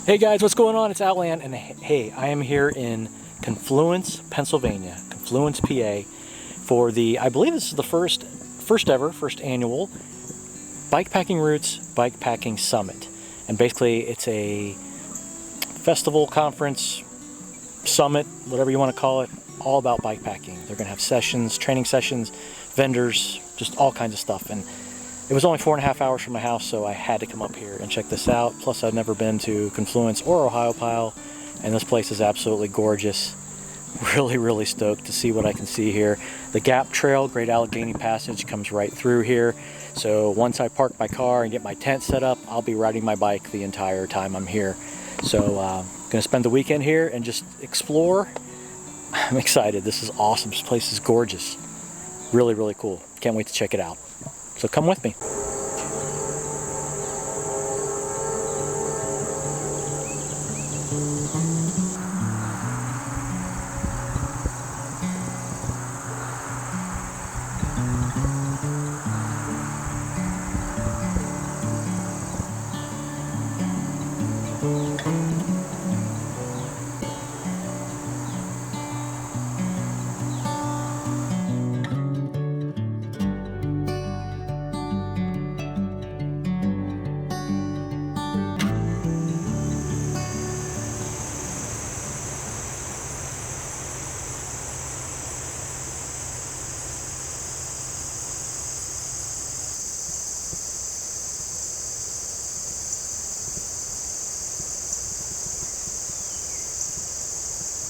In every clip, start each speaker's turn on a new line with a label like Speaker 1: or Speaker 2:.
Speaker 1: Hey guys, what's going on? It's Outland, and hey, I am here in Confluence, Pennsylvania, Confluence, PA, for the, I believe this is the first annual Bikepacking Roots Bikepacking Summit. And basically it's a festival, conference, summit, whatever you want to call it, all about bikepacking. They're going to have sessions, training sessions, vendors, just all kinds of stuff. And it was only 4.5 hours from my house, so I had to come up here and check this out. Plus, I've never been to Confluence or Ohiopyle, and this place is absolutely gorgeous. Really stoked to see what I can see here. The Gap Trail, Great Allegheny Passage, comes right through here. So once I park my car and get my tent set up, I'll be riding my bike the entire time I'm here. So I'm gonna spend the weekend here and just explore. I'm excited. This is awesome. This place is gorgeous. Really cool. Can't wait to check it out. So come with me.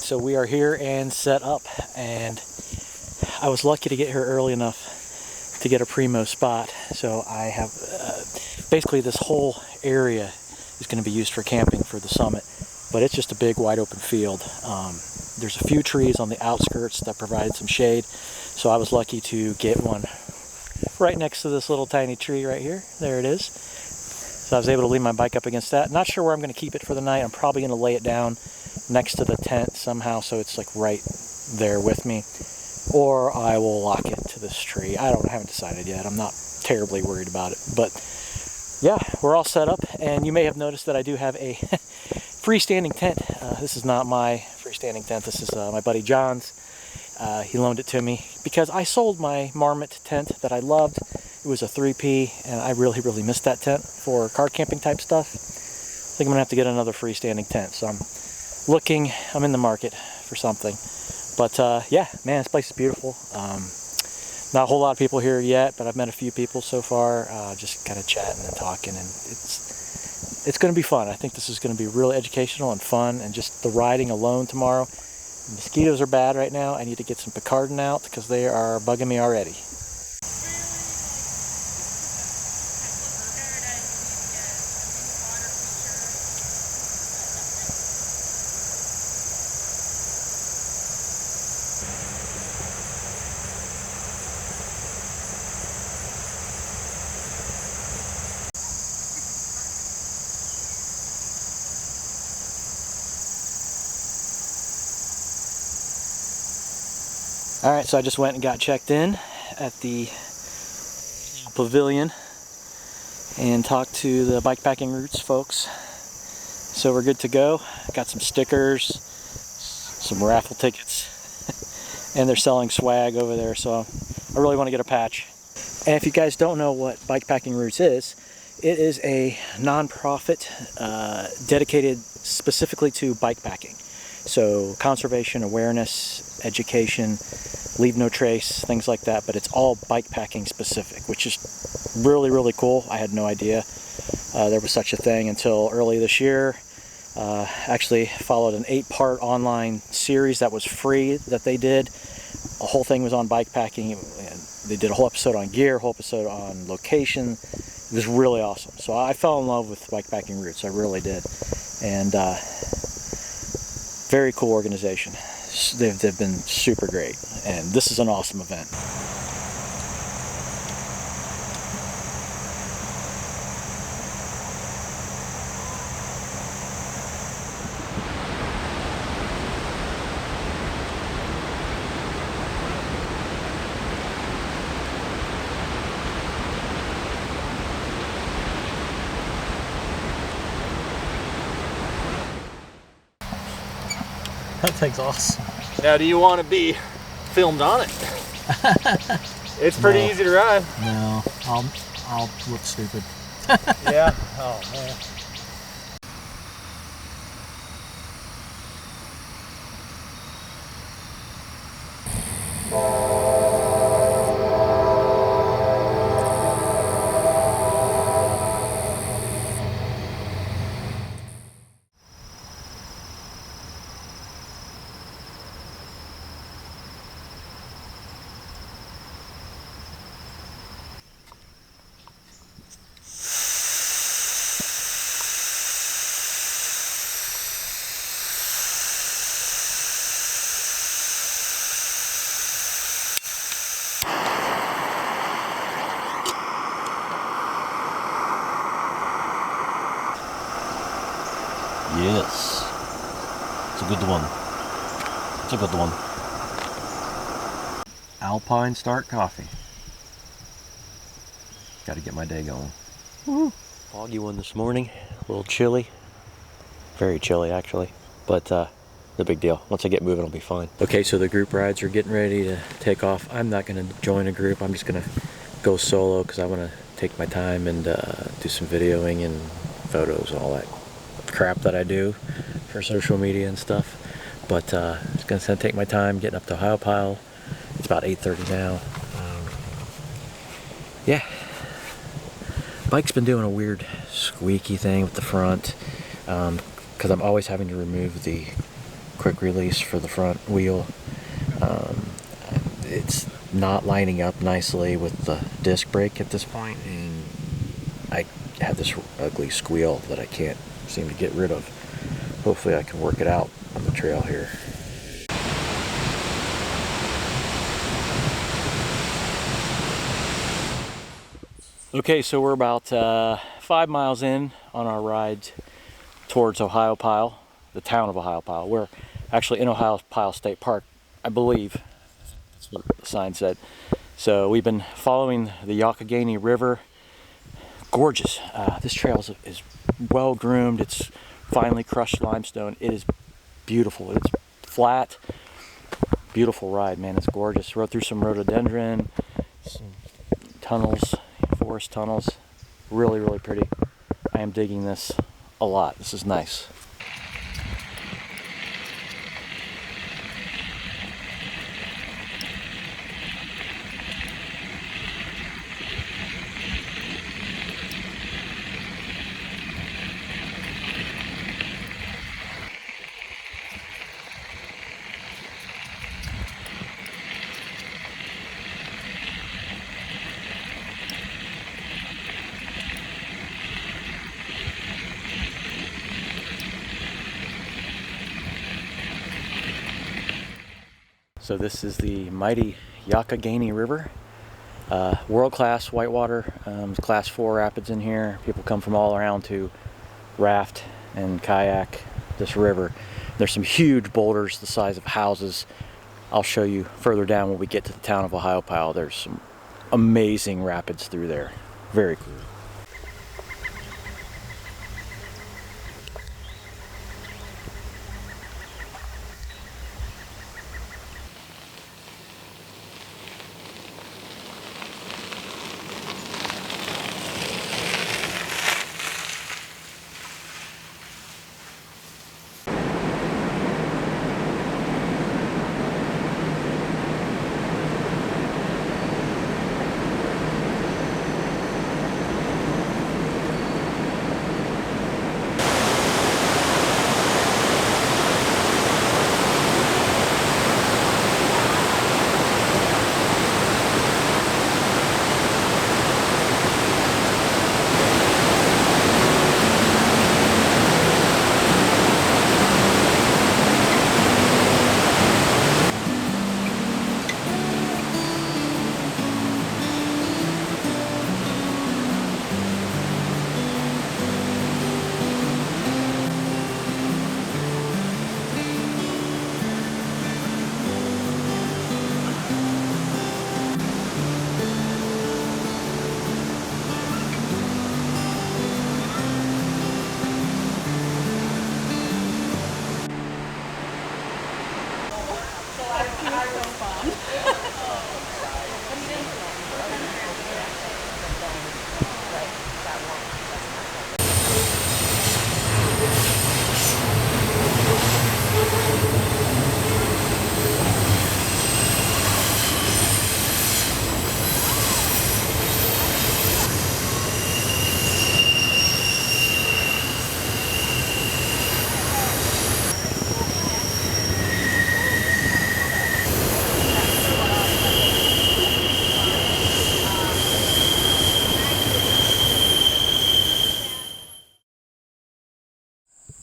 Speaker 1: So we are here and set up, and I was lucky to get here early enough to get a primo spot. So I have basically this whole area is going to be used for camping for the summit, but it's just a big wide open field. There's a few trees on the outskirts that provide some shade, so I was lucky to get one right next to this little tiny tree right here. There it is. So I was able to lean my bike up against that. Not sure where I'm going to keep it for the night. I'm probably going to lay it down next to the tent somehow so it's like right there with me, or I will lock it to this tree. I haven't decided yet. I'm not terribly worried about it, but yeah, we're all set up. And you may have noticed that I do have a freestanding tent. This is not my freestanding tent. This is my buddy John's. He loaned it to me because I sold my Marmot tent that I loved. It was a 3P, and I really missed that tent for car camping type stuff. I think I'm gonna have to get another freestanding tent, so I'm in the market for something. But yeah, man, this place is beautiful. Not a whole lot of people here yet, but I've met a few people so far, just kind of chatting and talking, and it's going to be fun. I think this is going to be really educational and fun, and just the riding alone tomorrow. The mosquitoes are bad right now. I need to get some Picardin out because they are bugging me already. Alright, so I just went and got checked in at the pavilion and talked to the Bikepacking Roots folks. So we're good to go. Got some stickers, some raffle tickets, and they're selling swag over there, so I really want to get a patch. And if you guys don't know what Bikepacking Roots is, it is a non-profit dedicated specifically to bikepacking. So conservation, awareness, education, leave no trace, things like that, but it's all bikepacking specific, which is really cool. I had no idea there was such a thing until early this year. Actually followed an 8-part online series that was free that they did. The whole thing was on bikepacking, and they did a whole episode on gear, a whole episode on location. It was really awesome. So I fell in love with Bikepacking Roots, I really did. And very cool organization. They've been super great, and this is an awesome event. That thing's awesome.
Speaker 2: Now, do you want to be filmed on it? It's pretty easy to ride.
Speaker 1: No, I'll look stupid.
Speaker 2: Yeah. Oh man.
Speaker 3: Yes. It's a good one. It's a good one. Alpine Start Coffee. Got to get my day going. Woo. Foggy one this morning. A little chilly. Very chilly, actually. But no big deal. Once I get moving, I'll be fine.
Speaker 1: Okay, so the group rides are getting ready to take off. I'm not going to join a group. I'm just going to go solo because I want to take my time and do some videoing and photos and all that crap that I do for social media and stuff. But it's going to take my time getting up to Ohiopyle. It's about 8:30 now. Yeah. Bike's been doing a weird squeaky thing with the front because I'm always having to remove the quick release for the front wheel. It's not lining up nicely with the disc brake at this point, and I have this ugly squeal that I can't seem to get rid of. Hopefully I can work it out on the trail here. Okay, so we're about 5 miles in on our ride towards Ohiopyle, the town of Ohiopyle. We're actually in Ohiopyle State Park, I believe. That's what the sign said. So we've been following the Youghiogheny River. Gorgeous. This trail is well groomed. It's finely crushed limestone. It is beautiful. It's flat. Beautiful ride, man. It's gorgeous. Rode through some rhododendron, some tunnels, forest tunnels. Really, really pretty. I am digging this a lot. This is nice. So this is the mighty Youghiogheny River. World-class whitewater, class 4 rapids in here. People come from all around to raft and kayak this river. There's some huge boulders the size of houses. I'll show you further down when we get to the town of Ohiopyle. There's some amazing rapids through there. Very cool.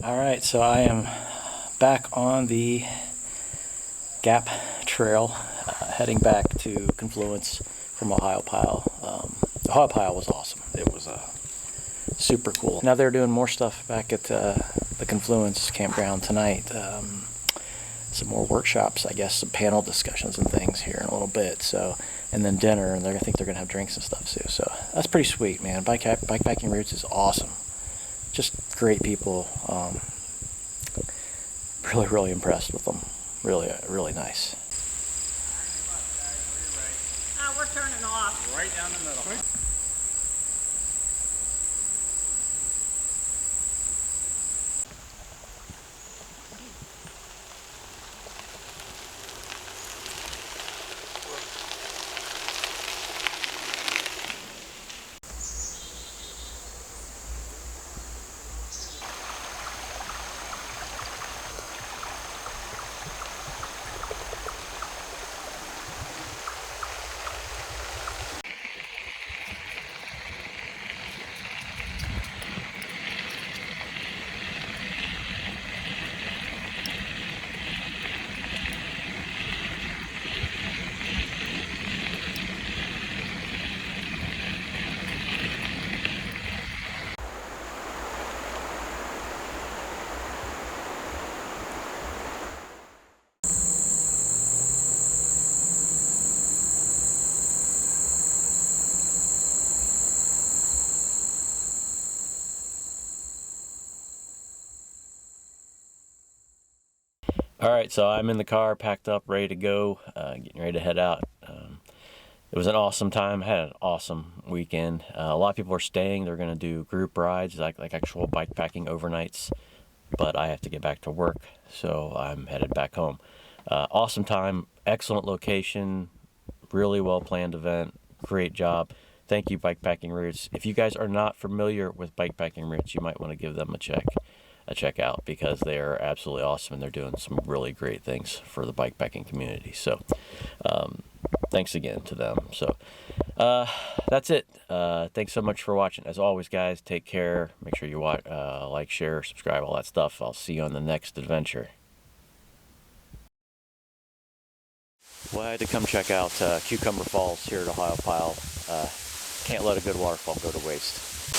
Speaker 1: Alright, so I am back on the Gap Trail, heading back to Confluence from Ohio Pile. Ohio Pile was awesome. It was super cool. Now they're doing more stuff back at the Confluence campground tonight. Some more workshops, I guess, some panel discussions and things here in a little bit. So, and then dinner, and I think they're gonna have drinks and stuff too. So that's pretty sweet, man. Bikepacking Roots is awesome. Just great people. Really impressed with them. Really nice.
Speaker 4: We're turning off.
Speaker 2: Right down the middle.
Speaker 3: All right, so I'm in the car, packed up, ready to go, getting ready to head out. It was an awesome time. I had an awesome weekend. A lot of people are staying. They're going to do group rides, like actual bikepacking overnights. But I have to get back to work, so I'm headed back home. Awesome time, excellent location, really well-planned event, great job. Thank you, Bikepacking Roots. If you guys are not familiar with Bikepacking Roots, you might want to give them a check out, because they are absolutely awesome and they're doing some really great things for the bikepacking community. So thanks again to them. So that's it. Thanks so much for watching. As always, guys, take care. Make sure you watch, like, share, subscribe, all that stuff. I'll see you on the next adventure. Well, I had to come check out Cucumber Falls here at Ohio Pile. Can't let a good waterfall go to waste.